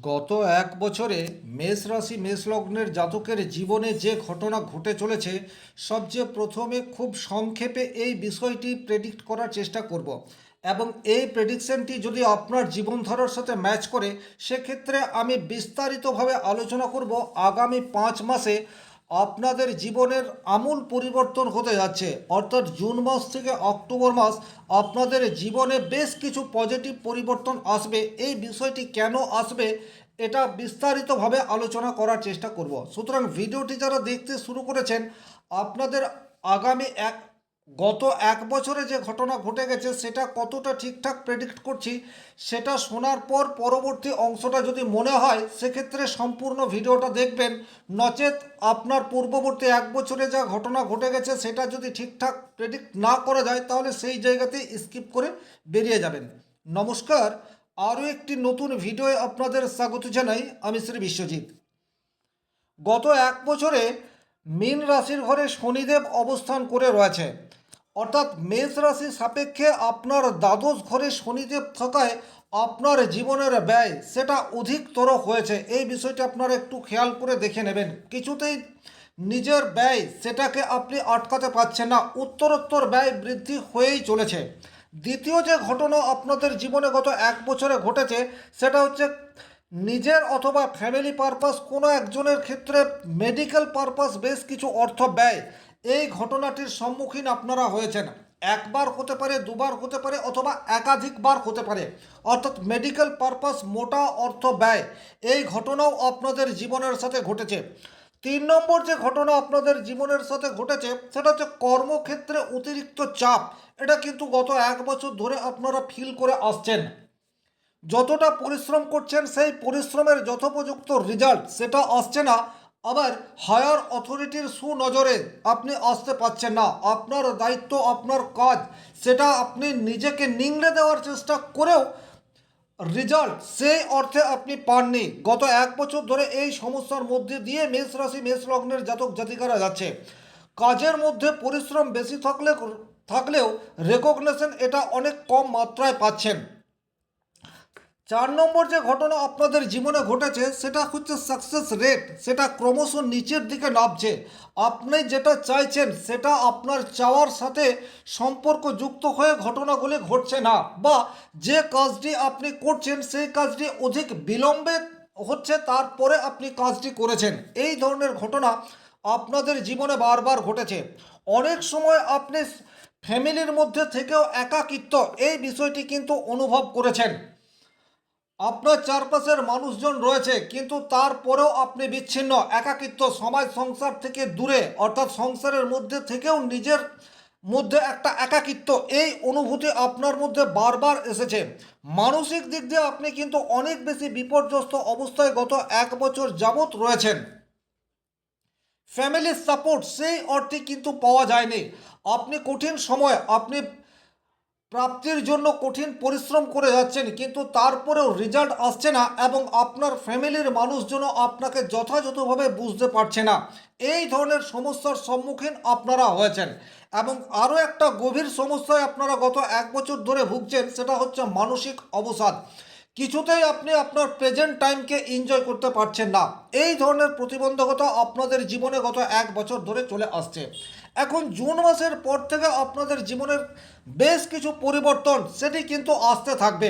গত এক বছরে মেষ রাশি মেষ লগ্নের জাতকের জীবনে যে ঘটনা ঘটে চলেছে, সবচেয়ে প্রথমে খুব সংক্ষেপে এই বিষয়টি প্রেডিক্ট করার চেষ্টা করব। এবং এই প্রেডিকশনটি যদি আপনার জীবনধারার সাথে ম্যাচ করে, সেক্ষেত্রে আমি বিস্তারিতভাবে আলোচনা করব আগামী 5 মাসে আপনাদের জীবনের আমূল পরিবর্তন হতে যাচ্ছে। অর্থাৎ জুন মাস থেকে অক্টোবর মাস আপনাদের জীবনে বেশ কিছু পজিটিভ পরিবর্তন আসবে। এই বিষয়টি কেন আসবে এটা বিস্তারিতভাবে আলোচনা করার চেষ্টা করব। সুতরাং ভিডিওটি যারা দেখতে শুরু করেছেন, আপনাদের আগামী গত এক বছরে যে ঘটনা ঘটে গেছে সেটা কতটা ঠিকঠাক প্রেডিক্ট করছি, সেটা শোনার পর পরবর্তী অংশটা যদি মনে হয় সেক্ষেত্রে সম্পূর্ণ ভিডিওটা দেখবেন। নচেত আপনার পূর্ববর্তী এক বছরে যা ঘটনা ঘটে গেছে সেটা যদি ঠিকঠাক প্রেডিক্ট না করা যায়, তাহলে সেই জায়গাতেই স্কিপ করে বেরিয়ে যাবেন। নমস্কার, আরও একটি নতুন ভিডিওয়ে আপনাদের স্বাগত জানাই। আমি শ্রী বিশ্বজিৎ। গত এক বছরে মীন রাশির ঘরে শনিদেব অবস্থান করে রয়েছে। অর্থাৎ মেষ রাশি সাপেক্ষে আপনার দ্বাদশ ঘরে শনিদেব থাকায় আপনার জীবনের ব্যয় সেটা অধিকতর হয়েছে। এই বিষয়টি আপনারা একটু খেয়াল করে দেখে নেবেন। কিছুতেই নিজের ব্যয় সেটাকে আপনি আটকাতে পারছেন না, উত্তরোত্তর ব্যয় বৃদ্ধি হয়েই চলেছে। দ্বিতীয় যে ঘটনা আপনাদের জীবনে গত এক বছরে ঘটেছে সেটা হচ্ছে নিজের অথবা ফ্যামিলি পারপাস কোনো একজনের ক্ষেত্রে মেডিকেল পারপাস বেশ কিছু অর্থ ব্যয়, এই ঘটনাটির সম্মুখীন আপনারা হয়েছেন। একবার হতে পারে, দুবার হতে পারে, অথবা একাধিকবার হতে পারে। অর্থাৎ মেডিকেল পারপাস মোটা অর্থ ব্যয়, এই ঘটনাও আপনাদের জীবনের সাথে ঘটেছে। 3 নম্বর যে ঘটনা আপনাদের জীবনের সাথে ঘটেছে সেটা হচ্ছে কর্মক্ষেত্রে অতিরিক্ত চাপ। এটা কিন্তু গত এক বছর ধরে আপনারা ফিল করে আসছেন। যতটা পরিশ্রম করছেন সেই পরিশ্রমের যথোপযুক্ত রেজাল্ট সেটা আসছে না। আবার হায়ার অথরিটির সুনজরে আপনি আসতে পারছেন না। আপনার দায়িত্ব, আপনার কাজ, সেটা আপনি নিজেকে নিংড়ে দেওয়ার চেষ্টা করেও রেজাল্ট সেই অর্থে আপনি পাননি। গত এক বছর ধরে এই সমস্যার মধ্যে দিয়ে মেষ রাশি মেষ লগ্নের জাতক জাতিকারা যাচ্ছে। কাজের মধ্যে পরিশ্রম বেশি থাকলেও রেকগনেশন এটা অনেক কম মাত্রায় পাচ্ছেন। 4 নম্বর যে ঘটনা আপনাদের জীবনে ঘটেছে সেটা হচ্ছে সাকসেস রেট, সেটা ক্রমশ নিচের দিকে নামছে। আপনি যেটা চাইছেন সেটা আপনার চাওয়ার সাথে সম্পর্কযুক্ত হয়ে ঘটনাগুলি ঘটছে না, বা যে কাজটি আপনি করছেন সেই কাজটি অধিক বিলম্বে হচ্ছে, তারপরে আপনি কাজটি করেছেন। এই ধরনের ঘটনা আপনাদের জীবনে বারবার ঘটেছে। অনেক সময় আপনি ফ্যামিলির মধ্যে থেকেও একাকিত্ব, এই বিষয়টি কিন্তু অনুভব করেছেন। আপনার চারপাশের মানুষজন রয়েছে কিন্তু তারপরেও আপনি বিচ্ছিন্ন, একাকিত্ব, সমাজ সংসার থেকে দূরে, অর্থাৎ সংসারের মধ্যে থেকেও নিজের মধ্যে একটা একাকিত্ব, এই অনুভূতি আপনার মধ্যে বারবার এসেছে। মানসিক দিক দিয়ে আপনি কিন্তু অনেক বেশি বিপর্যস্ত অবস্থায় গত এক বছর যাবৎ রয়েছেন। ফ্যামিলির সাপোর্ট সেই অর্থে কিন্তু পাওয়া যায়নি। আপনি কঠিন সময়, আপনি প্রাপ্তির জন্য কঠিন পরিশ্রম করে যাচ্ছেন, কিন্তু তারপরেও রেজাল্ট আসছে না এবং আপনার ফ্যামিলির মানুষজনও আপনাকে যথাযথভাবে বুঝতে পারছে না। এই ধরনের সমস্যার সম্মুখীন আপনারা হয়েছেন। এবং আরও একটা গভীর সমস্যায় আপনারা গত এক বছর ধরে ভুগছেন, সেটা হচ্ছে মানসিক অবসাদ। কিছুতেই আপনি আপনার প্রেজেন্ট টাইমকে এনজয় করতে পারছেন না। এই ধরনের প্রতিবন্ধকতা আপনাদের জীবনে গত এক বছর ধরে চলে আসছে। এখন জুন মাসের পর থেকে আপনাদের জীবনের বেশ কিছু পরিবর্তন সেটি কিন্তু আসতে থাকবে।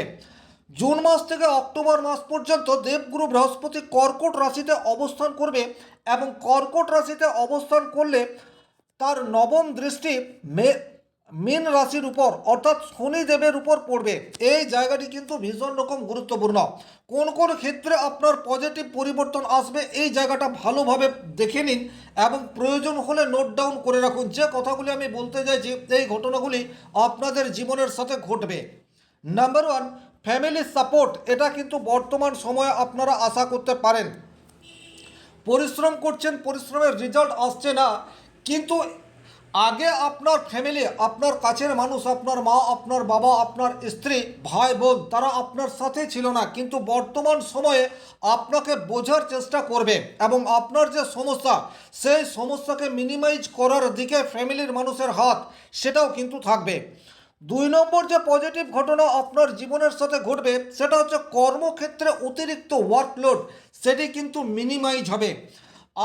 জুন মাস থেকে অক্টোবর মাস পর্যন্ত দেবগুরু বৃহস্পতি কর্কট রাশিতে অবস্থান করবে, এবং কর্কট রাশিতে অবস্থান করলে তার নবম দৃষ্টি মীন রাশির উপর অর্থাৎ শনিদেবের উপর পড়বে। এই জায়গাটি কিন্তু ভীষণ রকম গুরুত্বপূর্ণ। কোন কোন ক্ষেত্রে আপনার পজিটিভ পরিবর্তন আসবে এই জায়গাটা ভালোভাবে দেখে নিন এবং প্রয়োজন হলে নোট ডাউন করে রাখুন। যে কথাগুলি আমি বলতে চাইছি এই ঘটনাগুলি আপনাদের জীবনের সাথে ঘটবে। নাম্বার 1, ফ্যামিলি সাপোর্ট, এটা কিন্তু বর্তমান সময়ে আপনারা আশা করতে পারেন। পরিশ্রম করছেন, পরিশ্রমের রেজাল্ট আসছে না, কিন্তু আগে আপনার ফ্যামিলি, আপনার কাছের মানুষ, আপনার মা, আপনার বাবা, আপনার স্ত্রী, ভাই বোন, তারা আপনার সাথে ছিল না, কিন্তু বর্তমান সময়ে আপনাকে বোঝার চেষ্টা করবে এবং আপনার যে সমস্যা সেই সমস্যাকে মিনিমাইজ করার দিকে ফ্যামিলির মানুষের হাত সেটাও কিন্তু থাকবে। 2 নম্বর যে পজিটিভ ঘটনা আপনার জীবনের সাথে ঘটবে সেটা হচ্ছে কর্মক্ষেত্রে অতিরিক্ত ওয়ার্কলোড সেটি কিন্তু মিনিমাইজ হবে।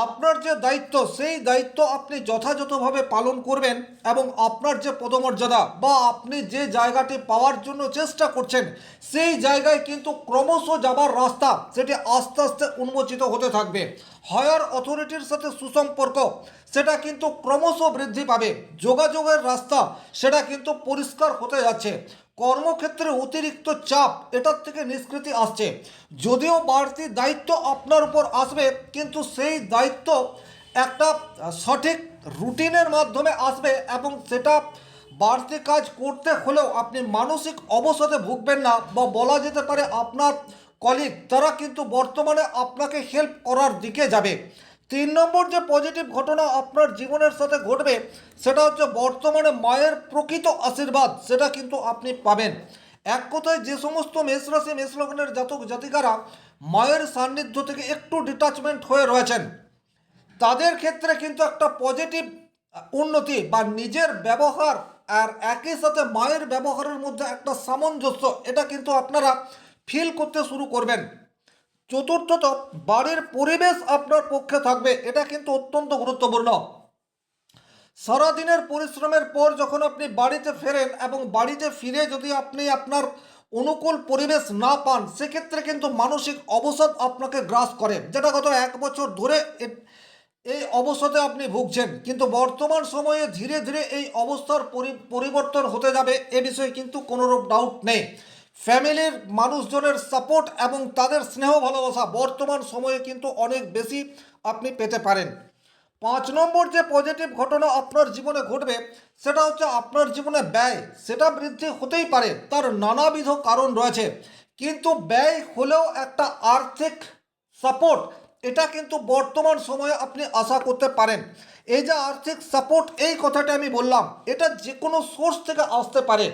আপনার যে দায়িত্ব সেই দায়িত্ব আপনি যথাযথভাবে পালন করবেন এবং আপনার যে পদমর্যাদা বা আপনি যে জায়গাটি পাওয়ার জন্য চেষ্টা করছেন সেই জায়গায় কিন্তু ক্রমশ যাবার রাস্তা সেটি আস্তে আস্তে উন্মোচিত হতে থাকবে। হায়ার অথরিটির সাথে সুসম্পর্ক সেটা কিন্তু ক্রমশ বৃদ্ধি পাবে। যোগাযোগের রাস্তা সেটা কিন্তু পরিষ্কার হতে যাচ্ছে। কর্মক্ষেত্রে অতিরিক্ত চাপ এটার থেকে নিষ্কৃতি আসছে। যদিও বাড়তি দায়িত্ব আপনার উপর আসবে কিন্তু সেই দায়িত্ব একটা সঠিক রুটিনের মাধ্যমে আসবে এবং সেটা বাড়তি কাজ করতে হলেও আপনি মানসিক অবসাদে ভুগবেন না, বা বলা যেতে পারে আপনার কলিগ তারা কিন্তু বর্তমানে আপনাকে হেল্প করার দিকে যাবে। 3 নম্বর যে পজিটিভ ঘটনা আপনার জীবনের সাথে ঘটবে সেটা হচ্ছে বর্তমানে মায়ের প্রকৃত আশীর্বাদ সেটা কিন্তু আপনি পাবেন। এক কথায় যে সমস্ত মেষ রাশি মেষ লগ্নের জাতক জাতিকারা মায়ের সান্নিধ্য থেকে একটু ডিটাচমেন্ট হয়ে রয়েছেন তাদের ক্ষেত্রে কিন্তু একটা পজিটিভ উন্নতি বা নিজের ব্যবহার আর একই সাথে মায়ের ব্যবহারের মধ্যে একটা সামঞ্জস্য এটা কিন্তু আপনারা ফিল করতে শুরু করবেন। চতুর্থত, বাড়ির পরিবেশ আপনার পক্ষে থাকবে, এটা কিন্তু অত্যন্ত গুরুত্বপূর্ণ। সারাদিনের পরিশ্রমের পর যখন আপনি বাড়িতে ফেরেন এবং বাড়িতে ফিরে যদি আপনি আপনার অনুকূল পরিবেশ না পান সেক্ষেত্রে কিন্তু মানসিক অবসাদ আপনাকে গ্রাস করে, যেটা গত 1 বছর ধরে এই অবস্থাতে আপনি ভুগছেন। কিন্তু বর্তমান সময়ে ধীরে ধীরে এই অবস্থার পরিবর্তন হতে যাবে, এ বিষয়ে কিন্তু কোনোরূপ ডাউট নেই। ফ্যামিলির মানুষজনের সাপোর্ট এবং তাদের স্নেহ ভালোবাসা বর্তমান সময়ে কিন্তু অনেক বেশি আপনি পেতে পারেন। 5 নম্বর যে পজিটিভ ঘটনা আপনার জীবনে ঘটবে সেটা হচ্ছে আপনার জীবনে ব্যয় সেটা বৃদ্ধি হতেই পারে, তার নানাবিধ কারণ রয়েছে, কিন্তু ব্যয় হলেও একটা আর্থিক সাপোর্ট এটা কিন্তু বর্তমান সময়ে আপনি আশা করতে পারেন। এই যে আর্থিক সাপোর্ট এই কথাটা আমি বললাম এটা যে কোনো সোর্স থেকে আসতে পারে,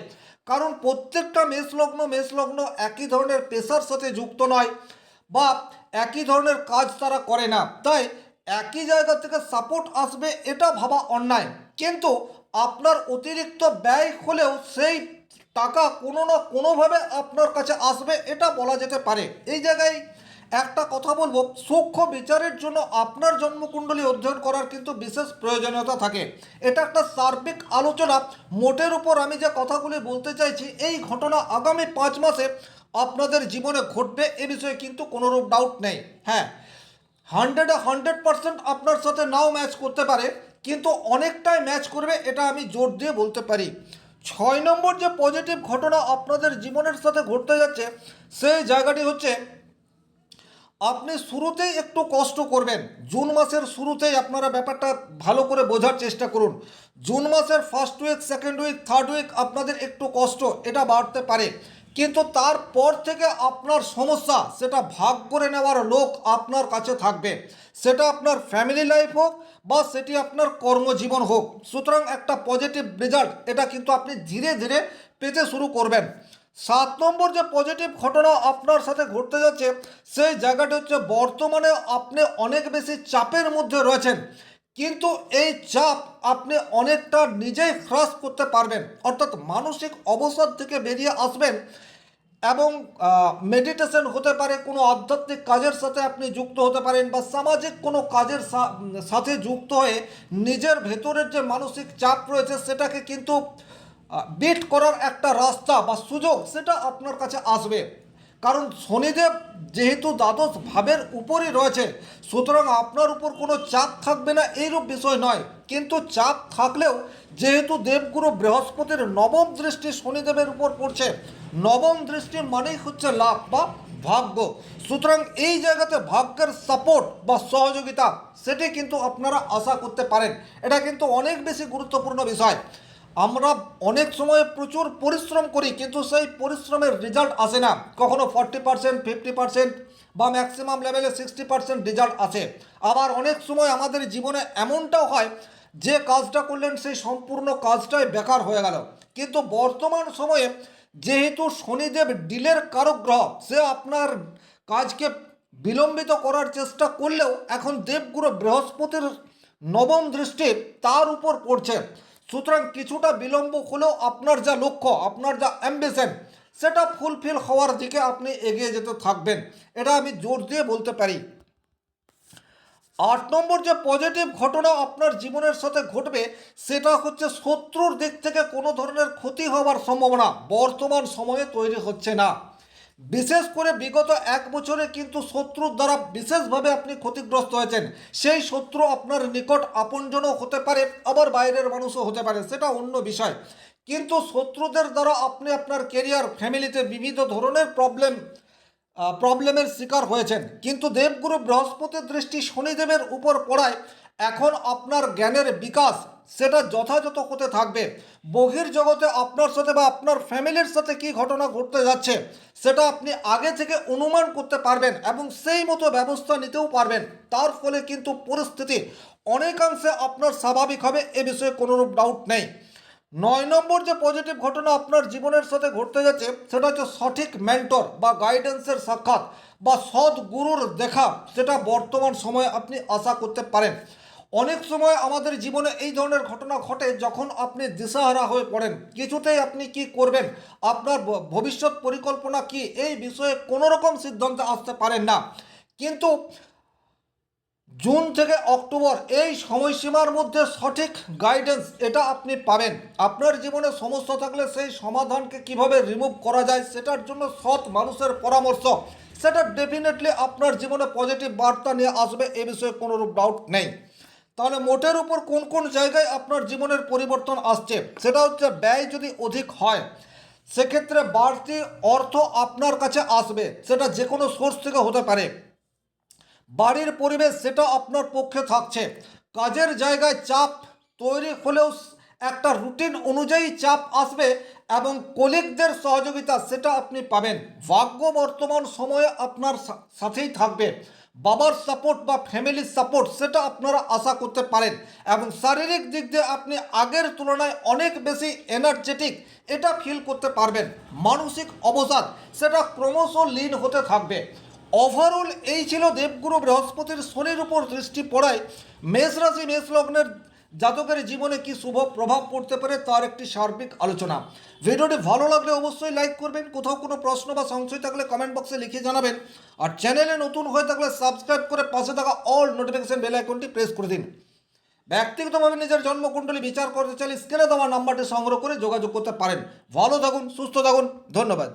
কারণ প্রত্যেকটা মেষলগ্ন একই ধরনের পেশার সাথে যুক্ত নয় বা একই ধরনের কাজ তারা করে না, তাই একই জায়গা থেকে সাপোর্ট আসবে এটা ভাবা অন্যায়। কিন্তু আপনার অতিরিক্ত ব্যয় হলেও সেই টাকা কোনো না কোনোভাবে আপনার কাছে আসবে এটা বলা যেতে পারে। এই জায়গায় একটা কথা বলবো, সূক্ষ্ম বিচারের জন্য আপনার জন্মকুণ্ডলী অধ্যয়ন করার কিন্তু বিশেষ প্রয়োজনীয়তা থাকে। এটা একটা সার্বিক আলোচনা, মোটের উপর আমি যে কথাগুলি বলতে চাইছি এই ঘটনা আগামী 5 মাসে আপনাদের জীবনে ঘটবে এ বিষয়ে কিন্তু কোনোরূপ ডাউট নেই। হ্যাঁ, 100% আপনার সাথে নাও ম্যাচ করতে পারে কিন্তু অনেকটাই ম্যাচ করবে এটা আমি জোর দিয়ে বলতে পারি। 6 নম্বর যে পজিটিভ ঘটনা আপনাদের জীবনের সাথে ঘটতে যাচ্ছে সেই জায়গাটি হচ্ছে আপনি শুরুতেই একটু কষ্ট করবেন। জুন মাসের শুরুতেই আপনারা ব্যাপারটা ভালো করে বোঝার চেষ্টা করুন। জুন মাসের first week, second week, third week আপনাদের একটু কষ্ট এটা বাড়তে পারে, কিন্তু তারপর থেকে আপনার সমস্যা সেটা ভাগ করে নেওয়ার লোক আপনার কাছে থাকবে, সেটা আপনার ফ্যামিলি লাইফ হোক বা সেটি আপনার কর্মজীবন হোক। সুতরাং একটা পজিটিভ রেজাল্ট এটা কিন্তু আপনি ধীরে ধীরে পেতে শুরু করবেন। 7 নম্বর যে পজিটিভ ঘটনা আপনার সাথে ঘটতে যাচ্ছে সেই জায়গাটি হচ্ছে বর্তমানে আপনি অনেক বেশি চাপের মধ্যে রয়েছেন, কিন্তু এই চাপ আপনি অনেকটা নিজেই হ্রাস করতে পারবেন, অর্থাৎ মানসিক অবসাদ থেকে বেরিয়ে আসবেন এবং মেডিটেশন হতে পারে, কোনো আধ্যাত্মিক কাজের সাথে আপনি যুক্ত হতে পারেন বা সামাজিক কোনো কাজের সাথে যুক্ত হয়ে নিজের ভেতরের যে মানসিক চাপ রয়েছে সেটাকে কিন্তু বিট করার একটা রাস্তা বা সুযোগ সেটা আপনার কাছে আসবে। কারণ শনিদেব যেহেতু দ্বাদশ ভাবের উপরই রয়েছে সুতরাং আপনার উপর কোনো চাপ থাকবে না এইরূপ বিষয় নয়, কিন্তু চাপ থাকলেও যেহেতু দেবগুরু বৃহস্পতির নবম দৃষ্টি শনিদেবের উপর পড়ছে, নবম দৃষ্টি মানেই হচ্ছে লাভ বা ভাগ্য, সুতরাং এই জায়গাতে ভাগ্যের সাপোর্ট বা সহযোগিতা সেটি কিন্তু আপনারা আশা করতে পারেন। এটা কিন্তু অনেক বেশি গুরুত্বপূর্ণ বিষয়। আমরা অনেক সময় প্রচুর পরিশ্রম করি কিন্তু সেই পরিশ্রমের রেজাল্ট আসে না, কখনো 40%, 50% বা ম্যাক্সিমাম লেভেলে 60% রেজাল্ট আসে। আবার অনেক সময় আমাদের জীবনে এমনটাও হয় যে কাজটা করলেন সেই সম্পূর্ণ কাজটাই বেকার হয়ে গেল। কিন্তু বর্তমান সময়ে যেহেতু শনিদেব ডিলের কারক গ্রহ, সে আপনার কাজকে বিলম্বিত করার চেষ্টা করলেও এখন দেবগুরু বৃহস্পতির নবম দৃষ্টি তার উপর পড়ছে, সুতরাং কিছুটা বিলম্ব হলেও আপনার যা লক্ষ্য, আপনার যা অ্যাম্বিশন, সেটা ফুলফিল হওয়ার দিকে আপনি এগিয়ে যেতে থাকবেন, এটা আমি জোর দিয়ে বলতে পারি। 8 নম্বর যে পজিটিভ ঘটনা আপনার জীবনের সাথে ঘটবে, সেটা হচ্ছে শত্রুর দিক থেকে কোনো ধরনের ক্ষতি হওয়ার সম্ভাবনা বর্তমান সময়ে তৈরি হচ্ছে না। বিশেষ করে বিগত 1 বছরে কিন্তু শত্রুর দ্বারা বিশেষভাবে আপনি ক্ষতিগ্রস্ত হয়েছেন। সেই শত্রু আপনার নিকট আপনজনও হতে পারে, আবার বাইরের মানুষও হতে পারে, সেটা অন্য বিষয়। কিন্তু শত্রুদের দ্বারা আপনি আপনার কেরিয়ার, ফ্যামিলিতে বিবিধ ধরনের প্রবলেমের শিকার হয়েছেন। কিন্তু দেবগুরু বৃহস্পতির দৃষ্টি শনিদেবের উপর পড়ায় এখন আপনার জ্ঞানের বিকাশ সেটা যথাযথ হতে থাকবে। বহির জগতে আপনার সাথে বা আপনার ফ্যামিলির সাথে কি ঘটনা ঘটতে যাচ্ছে সেটা আপনি আগে থেকে অনুমান করতে পারবেন এবং সেই মতো ব্যবস্থা নিতেও পারবেন। তার ফলে কিন্তু পরিস্থিতি অনেকাংশে আপনার স্বাভাবিক হবে, এ বিষয়ে কোনোরূপ ডাউট নেই। 9 নম্বর যে পজিটিভ ঘটনা আপনার জীবনের সাথে ঘটতে যাচ্ছে, সেটা হচ্ছে সঠিক মেন্টর বা গাইডেন্সের সাক্ষাৎ বা সৎ গুরুর দেখা, সেটা বর্তমান সময়ে আপনি আশা করতে পারেন। অনেক সময় আমাদের জীবনে এই ধরনের ঘটনা ঘটে যখন আপনি দিশাহারা হয়ে পড়েন, কিছুতেই আপনি কি করবেন, আপনার ভবিষ্যৎ পরিকল্পনা কি, এই বিষয়ে কোনো রকম সিদ্ধান্তে আসতে পারেন না। কিন্তু জুন থেকে অক্টোবর এই সময়সীমার মধ্যে সঠিক গাইডেন্স এটা আপনি পাবেন। আপনার জীবনে সমস্যা থাকলে সেই সমাধানকে কিভাবে রিমুভ করা যায় সেটার জন্য সৎ মানুষের পরামর্শ, সেটা ডেফিনেটলি আপনার জীবনে পজিটিভ বার্তা নিয়ে আসবে, এ বিষয়ে কোনোরূপ ডাউট নেই। তাহলে মোটের উপর কোন কোন জায়গায় আপনার জীবনের পরিবর্তন আসছে, সেটা হচ্ছে ব্যয় যদি অধিক হয় সেক্ষেত্রে বাড়তি অর্থ আপনার কাছে আসবে, সেটা যে কোনো সোর্স থেকে হতে পারে। বাড়ির পরিবেশ সেটা আপনার পক্ষে থাকছে। কাজের জায়গায় চাপ তৈরি হলেও একটা রুটিন অনুযায়ী চাপ আসবে এবং কলিগদের সহযোগিতা সেটা আপনি পাবেন। ভাগ্য বর্তমান সময়ে আপনার সাথেই থাকবে। বাবার সাপোর্ট বা ফ্যামিলির সাপোর্ট সেটা আপনারা আশা করতে পারেন এবং শারীরিক দিক দিয়ে আপনি আগের তুলনায় অনেক বেশি এনার্জেটিক এটা ফিল করতে পারবেন। মানসিক অবসাদ সেটা ক্রমশ লীন হতে থাকবে। ওভারঅল এই ছিল দেবগুরু বৃহস্পতির শনির উপর দৃষ্টি পড়ায় মেষ রাশি মেষ লগ্নের জাতকের জীবনে কি শুভ প্রভাব পড়তে পারে তার একটি সার্বিক আলোচনা। ভিডিওটি ভালো লাগলে অবশ্যই লাইক করবেন, কোথাও কোনো প্রশ্ন বা সংশয় থাকলে কমেন্ট বক্সে লিখে জানাবেন, আর চ্যানেলে নতুন হয়ে থাকলে সাবস্ক্রাইব করে পাশে থাকা অল নোটিফিকেশন বেল আইকনটি প্রেস করে দিন। ব্যক্তিগতভাবে নিজের জন্মকুণ্ডলী বিচার করতে চাইলে স্ক্রিনে দেওয়া নাম্বারটি সংগ্রহ করে যোগাযোগ করতে পারেন। ভালো থাকুন, সুস্থ থাকুন, ধন্যবাদ।